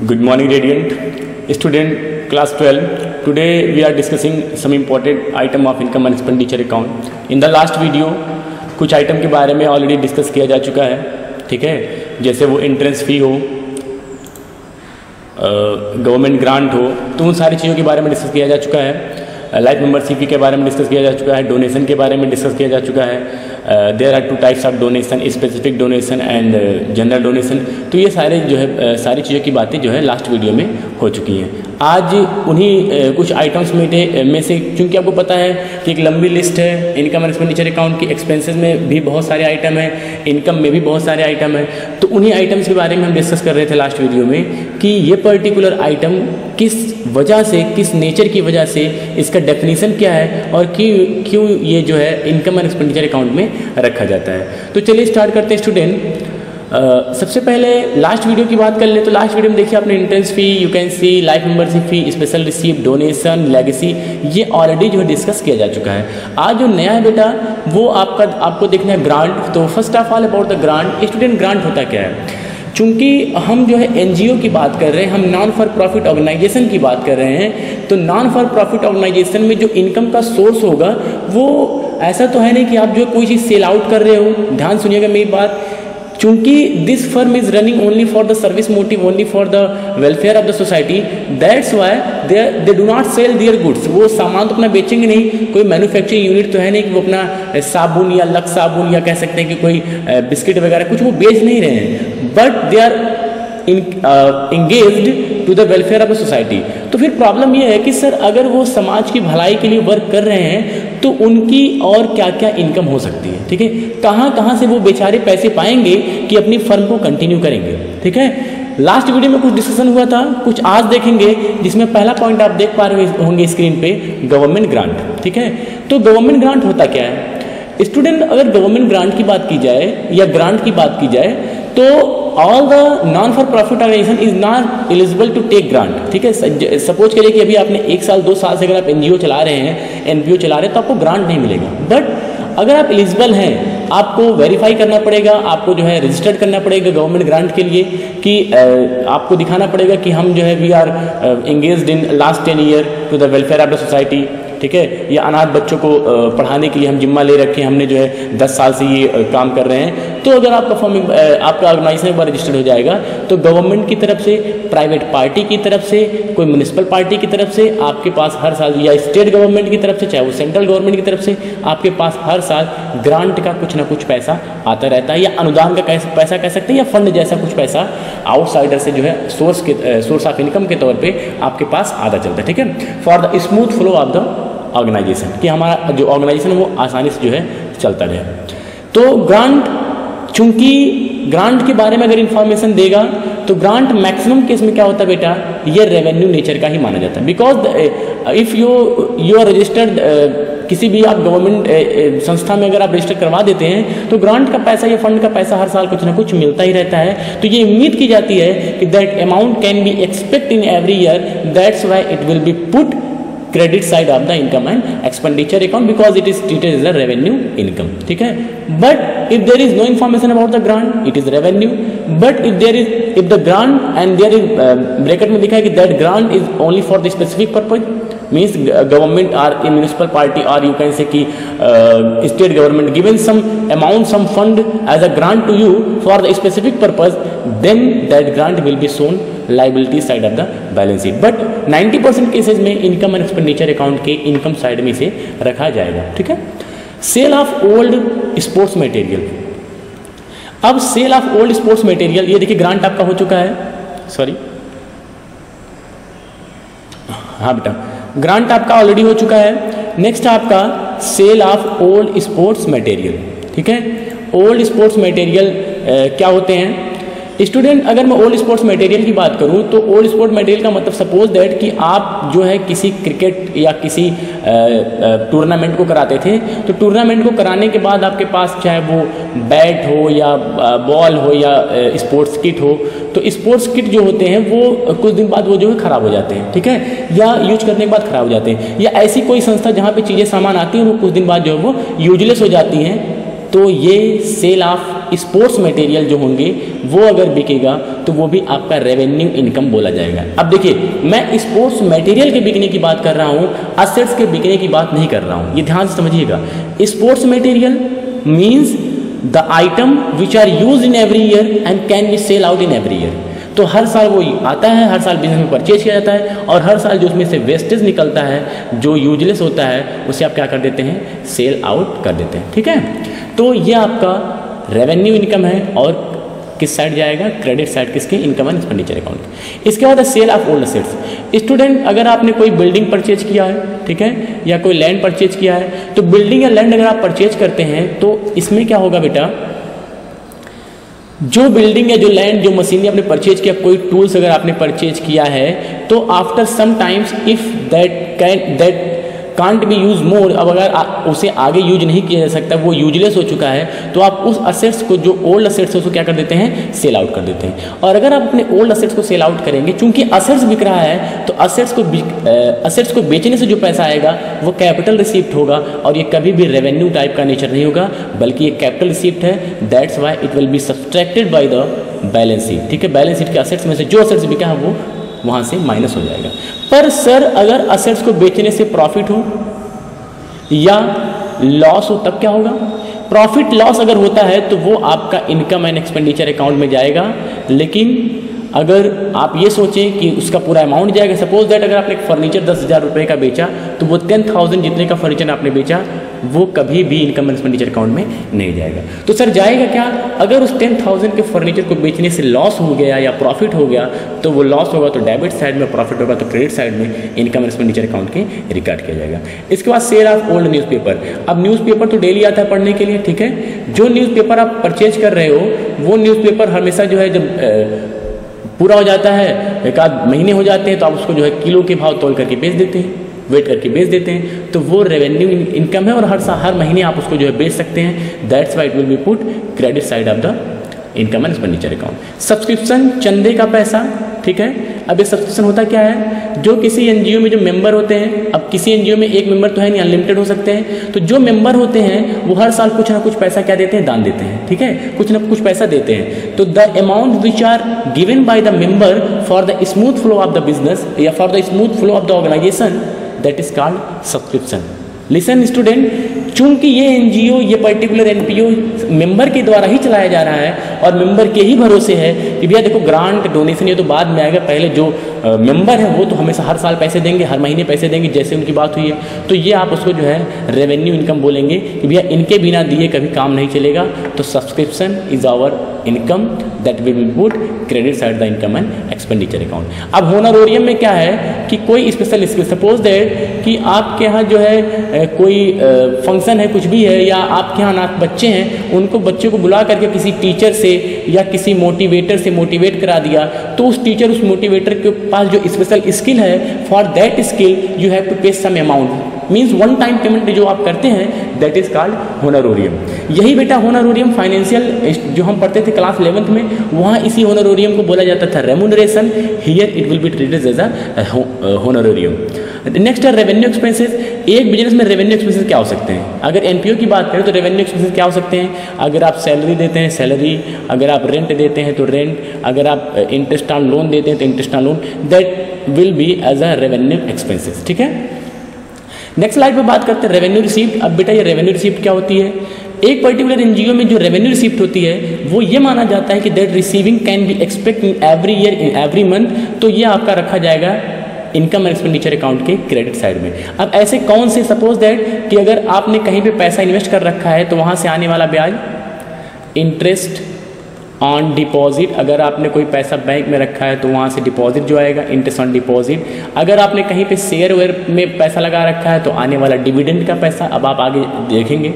Good morning, Radiant. Student, class 12. Today we are discussing some important item of income and expenditure account. In the last video, कुछ item के बारे में already discuss किया जा चुका है, ठीक है, जैसे वो एंट्रेंस फ़ी हो, गवर्नमेंट ग्रांट हो, तो उन सारी चीज़ों के बारे में डिस्कस किया जा चुका है। लाइफ मेंबरशिप के बारे में डिस्कस किया जा चुका है, डोनेशन के बारे में डिस्कस किया जा चुका है। There are two types of donation, specific donation and general donation. तो ये सारे जो है सारी चीज़ों की बातें जो है लास्ट वीडियो में हो चुकी हैं। आज उन्हीं कुछ आइटम्स में से, क्योंकि आपको पता है कि एक लंबी लिस्ट है इनकम एंड एक्सपेंडिचर अकाउंट की, एक्सपेंसेस में भी बहुत सारे आइटम हैं, इनकम में भी बहुत सारे आइटम हैं, तो उन्हीं आइटम्स के बारे में हम डिस्कस कर रहे थे लास्ट वीडियो में कि ये पर्टिकुलर आइटम किस वजह से, किस नेचर की वजह से, इसका डेफिनेशन क्या है और क्यों ये जो है इनकम एंड एक्सपेंडिचर अकाउंट में रखा जाता है। तो चलिए स्टार्ट करते हैं स्टूडेंट। सबसे पहले लास्ट वीडियो की बात कर ले तो लास्ट वीडियो में देखिए आपने entrance fee, you can see, life membership fee, special receipt, donation, legacy, ये ऑलरेडी जो है डिस्कस किया जा चुका है। आज जो नया है बेटा वो आपको देखना है ग्रांट। तो first of all about the grant. Student, grant होता क्या है? चूँकि हम जो है एनजीओ की बात कर रहे हैं, हम नॉन फॉर प्रॉफिट ऑर्गेनाइजेशन की बात कर रहे हैं, तो नॉन फॉर प्रॉफिट ऑर्गेनाइजेशन में जो इनकम का सोर्स होगा वो ऐसा तो है नहीं कि आप जो कोई चीज़ सेल आउट कर रहे हो। ध्यान सुनिएगा मेरी बात। चूँकि this firm is running only for the service motive, only for the welfare of the society, that's why they do not sell their goods. वो सामान तो अपना बेचेंगे नहीं, कोई मैन्युफैक्चरिंग यूनिट तो है नहीं कि वो अपना साबुन या लक्स साबुन या कह सकते हैं कि कोई बिस्किट वगैरह कुछ वो बेच नहीं रहे हैं, but they are engaged to the welfare of the society. तो फिर प्रॉब्लम ये है कि सर अगर वो समाज की भलाई के लिए वर्क कर रहे हैं तो उनकी और क्या क्या इनकम हो सकती है, ठीक है, कहाँ से वो बेचारे पैसे पाएंगे कि अपनी फर्म को कंटिन्यू करेंगे, ठीक है। लास्ट वीडियो में कुछ डिस्कशन हुआ था, कुछ आज देखेंगे, जिसमें पहला पॉइंट आप देख पा रहे होंगे स्क्रीन पे, गवर्नमेंट ग्रांट, ठीक है। तो गवर्नमेंट ग्रांट होता क्या है स्टूडेंट? अगर गवर्नमेंट ग्रांट की बात की जाए या ग्रांट की बात की जाए तो all the non for profit organisation is not eligible to take grant, ठीक है। सपोज करिए कि अभी आपने 1 साल 2 साल से अगर आप एनजीओ चला रहे हैं, एनपीओ चला रहे हैं, तो आपको ग्रांट नहीं मिलेगा। बट अगर आप एलिजिबल हैं, आपको वेरीफाई करना पड़ेगा, आपको जो है रजिस्टर्ड करना पड़ेगा गवर्नमेंट ग्रांट के लिए कि आपको दिखाना पड़ेगा कि हम जो है we are engaged in last 10 year to the welfare of the society, ठीक है। या अनाथ बच्चों को पढ़ाने के लिए हम जिम्मा ले रखे हैं, हमने जो है 10 साल से ये काम कर रहे हैं। तो अगर आप परफॉर्मिंग आपका ऑर्गेनाइजेशन एक बार रजिस्टर्ड हो जाएगा तो गवर्नमेंट की तरफ से, प्राइवेट पार्टी की तरफ से, कोई म्यूनिसिपल पार्टी की तरफ से आपके पास हर साल, या स्टेट गवर्नमेंट की तरफ से, चाहे वो सेंट्रल गवर्नमेंट की तरफ से, आपके पास हर साल ग्रांट का कुछ ना कुछ पैसा आता रहता है, या अनुदान का पैसा कह सकते हैं, या फंड जैसा कुछ पैसा आउटसाइडर से जो है सोर्स ऑफ इनकम के तौर पर आपके पास आता चलता है, ठीक है, for the smooth flow of the organisation, कि हमारा जो ऑर्गेनाइजेशन है वो आसानी से जो है चलता रहे। तो ग्रांट, चूंकि ग्रांट के बारे में अगर इंफॉर्मेशन देगा तो ग्रांट मैक्सिमम केस में क्या होता है बेटा, ये रेवेन्यू नेचर का ही माना जाता है। Because if you are registered, किसी भी आप गवर्नमेंट संस्था में अगर आप रजिस्टर करवा देते हैं तो ग्रांट का पैसा या फंड का पैसा हर साल कुछ ना कुछ मिलता ही रहता है। तो ये उम्मीद की जाती है कि that amount can be expect in every year, that's why it will be put credit side of the income and expenditure account because it is treated as a revenue income, ठीक है। But if there is no information about the grant, it is revenue. But if the grant and there is bracket में लिखा है कि that grant is only for the specific purpose, means government or a municipal party or you can say कि state government given some amount, some fund as a grant to you for the specific purpose, then that grant will be shown liability side of the balance sheet. But 90% cases में income and expenditure account के income side में इसे रखा जाएगा, ठीक है। Sale of old sports material. अब sale of old sports material, ये देखिए ग्रांट आपका हो चुका है, सॉरी, हाँ बेटा, ग्रांट आपका ऑलरेडी हो चुका है। नेक्स्ट आपका sale of old sports material, ठीक है। ओल्ड स्पोर्ट्स मटेरियल क्या होते हैं स्टूडेंट? अगर मैं ओल्ड स्पोर्ट्स मटेरियल की बात करूं तो ओल्ड स्पोर्ट्स मटेरियल का मतलब सपोज दैट कि आप जो है किसी क्रिकेट या किसी टूर्नामेंट को कराते थे, तो टूर्नामेंट को कराने के बाद आपके पास चाहे वो बैट हो या बॉल हो या स्पोर्ट्स किट हो, तो स्पोर्ट्स किट जो होते हैं वो कुछ दिन बाद वो जो है ख़राब हो जाते हैं, ठीक है, या यूज करने के बाद ख़राब हो जाते हैं, या ऐसी कोई संस्था जहाँ पे चीज़ें सामान आती हैं वो कुछ दिन बाद जो है वो यूजलेस हो जाती हैं, तो ये सेल ऑफ स्पोर्ट्स मटेरियल जो होंगे वो अगर बिकेगा तो वो भी आपका रेवेन्यू इनकम बोला जाएगा। अब देखिए, मैं स्पोर्ट्स मटेरियल के बिकने की बात कर रहा हूँ, असेट्स के बिकने की बात नहीं कर रहा हूँ, ये ध्यान से समझिएगा। Sports material means the item which are use in every year and can be sell out in every year. तो हर साल वो आता है, हर साल बिजनेस में परचेज किया जाता है, और हर साल जो उसमें से वेस्टेज निकलता है, जो यूजलेस होता है, उसे आप क्या कर देते हैं, सेल आउट कर देते हैं। ठीक है, तो ये आपका रेवेन्यू इनकम है, और किस साइड जाएगा, क्रेडिट साइड, किसके, इनकम एंड एक्सपेंडिचर अकाउंट। इसके बाद sale of old assets. Student, अगर आपने कोई बिल्डिंग परचेज किया है, ठीक है, या कोई लैंड परचेज किया है, तो बिल्डिंग या लैंड अगर आप परचेज करते हैं तो इसमें क्या होगा बेटा, जो बिल्डिंग या जो लैंड, जो मशीनरी आपने परचेज किया, कोई टूल्स अगर आपने परचेज किया है, तो after some times if that can't be use more, अब अगर उसे आगे यूज नहीं किया जा सकता, वो यूजलेस हो चुका है, तो आप उस असेट्स को, जो ओल्ड असेट्स है, उसको क्या कर देते हैं, सेल आउट कर देते हैं। और अगर आप अपने ओल्ड असेट्स को सेल आउट करेंगे, चूंकि असेट्स बिक रहा है, तो असेट्स को बेचने से जो पैसा आएगा वो कैपिटल रिसीप्ट होगा, और ये कभी भी रेवेन्यू टाइप का नेचर नहीं होगा, बल्कि ये कैपिटल रिसीप्ट है। That's why it will B subtracted by the balance sheet. ठीक है, बैलेंस शीट के असेट्स में से जो असेट्स बिका है वो वहाँ से माइनस हो जाएगा। पर सर, अगर असेट्स को बेचने से प्रॉफिट हो या लॉस हो, तब क्या होगा? प्रॉफिट लॉस अगर होता है तो वो आपका इनकम एंड एक्सपेंडिचर अकाउंट में जाएगा, लेकिन अगर आप ये सोचें कि उसका पूरा अमाउंट जाएगा, सपोज दैट अगर आपने फर्नीचर 10,000 रुपये का बेचा, तो वो 10,000 जितने का फर्नीचर आपने बेचा वो कभी भी इनकम एंड एक्सपेंडिचर अकाउंट में नहीं जाएगा। तो सर जाएगा क्या? अगर उस 10,000 के फर्नीचर को बेचने से लॉस हो गया या प्रॉफिट हो गया, तो वो लॉस होगा तो डेबिट साइड में, प्रॉफिट होगा तो क्रेडिट साइड में इनकम एंड एक्सपेंडिचर अकाउंट के रिकॉर्ड किया जाएगा। इसके बाद सेल ऑफ ओल्ड न्यूज़पेपर। अब न्यूज़पेपर तो डेली आता है पढ़ने के लिए, ठीक है। जो न्यूज़पेपर आप परचेज कर रहे हो वो न्यूज़पेपर हमेशा जो है जब पूरा हो जाता है, एक आध महीने हो जाते हैं, तो आप उसको जो है किलो के भाव तोल करके बेच देते हैं, वेट करके बेच देते हैं, तो वो रेवेन्यू इनकम है, और हर महीने आप उसको जो है बेच सकते हैं। That's why it will be put credit side of the income and expenditure account. Subscription, चंदे का पैसा, ठीक है। अब ये सब्सक्रिप्शन होता क्या है? जो किसी एनजीओ में जो मेंबर होते हैं, अब किसी एनजीओ में एक मेंबर तो है नहीं, अनलिमिटेड हो सकते हैं, तो जो मेंबर होते हैं वो हर साल कुछ ना कुछ पैसा क्या देते हैं, दान देते हैं, ठीक है, कुछ ना कुछ पैसा देते हैं। तो the amount which are given by the member for the smooth flow of the business या for the smooth flow of the organisation, that is called subscription. Listen student, चूंकि ये एनजीओ, ये पर्टिकुलर एनपीओ मेंबर के द्वारा ही चलाया जा रहा है और मेंबर के ही भरोसे है कि भैया देखो ग्रांट डोनेशन ये तो बाद में आएगा, पहले जो मेंबर है वो तो हमेशा हर साल पैसे देंगे, हर महीने पैसे देंगे, जैसे उनकी बात हुई है, तो ये आप उसको जो है रेवेन्यू इनकम बोलेंगे कि भैया इनके बिना दिए कभी काम नहीं चलेगा। तो subscription is our income that will be put credit side the income and expenditure account. अब होनोरेरियम में क्या है कि कोई स्पेशल स्किल, सपोज दैट कि आपके यहाँ जो है कोई फंक्शन है, कुछ भी है, या आपके यहाँ अनाथ बच्चे हैं, उनको बच्चों को बुला करके किसी टीचर से या किसी मोटिवेटर से मोटिवेट करा दिया, तो उस टीचर, उस मोटिवेटर के पास जो स्पेशल स्किल है, for that skill you have to pay some amount, means one time payment जो आप करते हैं, दैट इज कॉल्ड होनोरेरियम। यही बेटा होनोरेरियम फाइनेंशियल जो हम पढ़ते थे क्लास 11th में, वहाँ इसी होनोरेरियम को बोला जाता था remuneration. Here it will be treated as a honorarium. Next है रेवेन्यू एक्सपेंसेस। एक बिजनेस में रेवेन्यू एक्सपेंसेस क्या हो सकते हैं? अगर एनपीओ की बात करें तो रेवेन्यू एक्सपेंसेस क्या हो सकते हैं? अगर आप सैलरी देते हैं, सैलरी, अगर आप रेंट देते हैं तो रेंट, अगर आप इंटरेस्ट ऑन लोन देते हैं तो interest on loan, that will be as a revenue expenses, ठीक है। नेक्स्ट स्लाइड पे बात करते हैं रेवेन्यू रिसीप्ट। अब बेटा ये रेवेन्यू रिसीप्ट क्या होती है? एक पर्टिकुलर एनजीओ में जो रेवेन्यू रिसीप्ट होती है वो ये माना जाता है कि that receiving can be expect in every year, in every month, तो ये आपका रखा जाएगा इनकम एंड एक्सपेंडिचर अकाउंट के क्रेडिट साइड में। अब ऐसे कौन से, सपोज दैट कि अगर आपने कहीं पे पैसा इन्वेस्ट कर रखा है तो वहाँ से आने वाला ब्याज, इंटरेस्ट ऑन डिपॉजिट, अगर आपने कोई पैसा बैंक में रखा है तो वहाँ से डिपॉजिट जो आएगा, इंटरेस्ट ऑन डिपॉजिट, अगर आपने कहीं पे शेयर वेयर में पैसा लगा रखा है तो आने वाला डिविडेंड का पैसा। अब आप आगे देखेंगे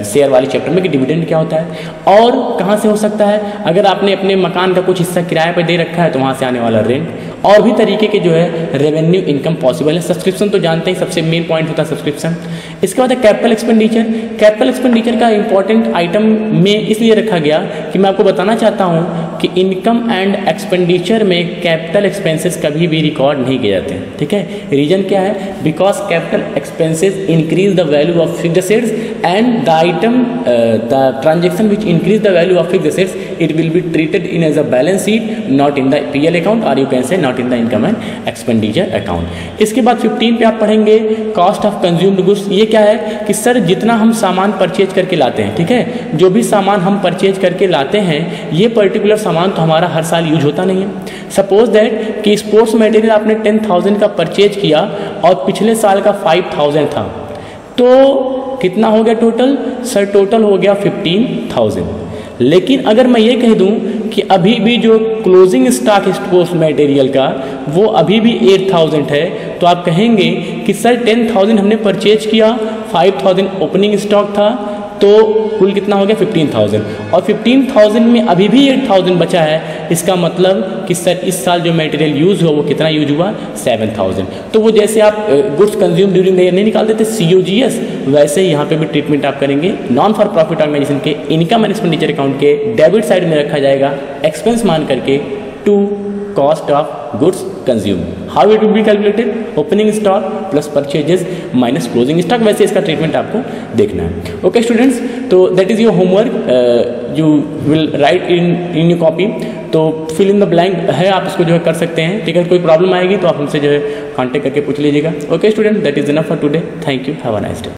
शेयर वाली चैप्टर में कि डिविडेंड क्या होता है। और कहाँ से हो सकता है? अगर आपने अपने मकान का कुछ हिस्सा किराए पर दे रखा है तो वहाँ से आने वाला रेंट, और भी तरीके के जो है रेवेन्यू इनकम पॉसिबल है। सब्सक्रिप्शन तो जानते हैं सबसे मेन पॉइंट होता है सब्सक्रिप्शन। इसके बाद है कैपिटल एक्सपेंडिचर। कैपिटल एक्सपेंडिचर का इंपॉर्टेंट आइटम में इसलिए रखा गया कि मैं आपको बताना चाहता हूँ कि इनकम एंड एक्सपेंडिचर में कैपिटल एक्सपेंसेस कभी भी रिकॉर्ड नहीं किए जाते हैं, ठीक है। रीजन क्या है? Because capital expenses increase the value of fixed assets and the item the transaction which increase the value of fixed assets it will be treated in as a balance sheet, not in the PL account, और you can say not in the income and expenditure account. इसके बाद 15 पे आप पढ़ेंगे cost of consumed goods. ये क्या है कि सर जितना हम सामान परचेज करके लाते हैं, ठीक है, जो भी सामान हम परचेज करके लाते हैं ये पर्टिकुलर सामान तो हमारा हर साल यूज होता नहीं है। सपोज दैट कि स्पोर्ट्स मटेरियल आपने 10,000 का परचेज किया और पिछले साल का 5,000 था, तो कितना हो गया टोटल? सर टोटल हो गया 15,000। लेकिन अगर मैं ये कह दूं कि अभी भी जो क्लोजिंग स्टॉक स्पोर्ट्स मटेरियल का वो अभी भी 8,000 है, तो आप कहेंगे कि सर 10,000 हमने परचेज किया, 5,000 ओपनिंग स्टॉक था, तो कुल कितना हो गया 15,000, और 15,000 में अभी भी 8,000 बचा है। इसका मतलब कि सर इस साल जो मटेरियल यूज़ हुआ वो कितना यूज हुआ? 7,000। तो वो जैसे आप goods consume during the year नहीं निकाल देते COGS, वैसे ही यहाँ पे भी ट्रीटमेंट आप करेंगे। नॉन फॉर प्रॉफिट ऑर्गेनाइजेशन के इनकम एंड एक्सपेंडिचर अकाउंट के डेबिट साइड में रखा जाएगा एक्सपेंस मान करके to cost of goods consume. How it will be calculated? Opening stock plus purchases minus closing stock, वैसे इसका ट्रीटमेंट आपको देखना है। ओके स्टूडेंट्स, तो that is your homework, you will write in your copy. तो fill in the blank है, आप इसको जो है कर सकते हैं, ठीक है। कोई प्रॉब्लम आएगी तो आप हमसे जो है कॉन्टेक्ट करके पूछ लीजिएगा। Okay student, that is enough for today. Thank you, have a nice day.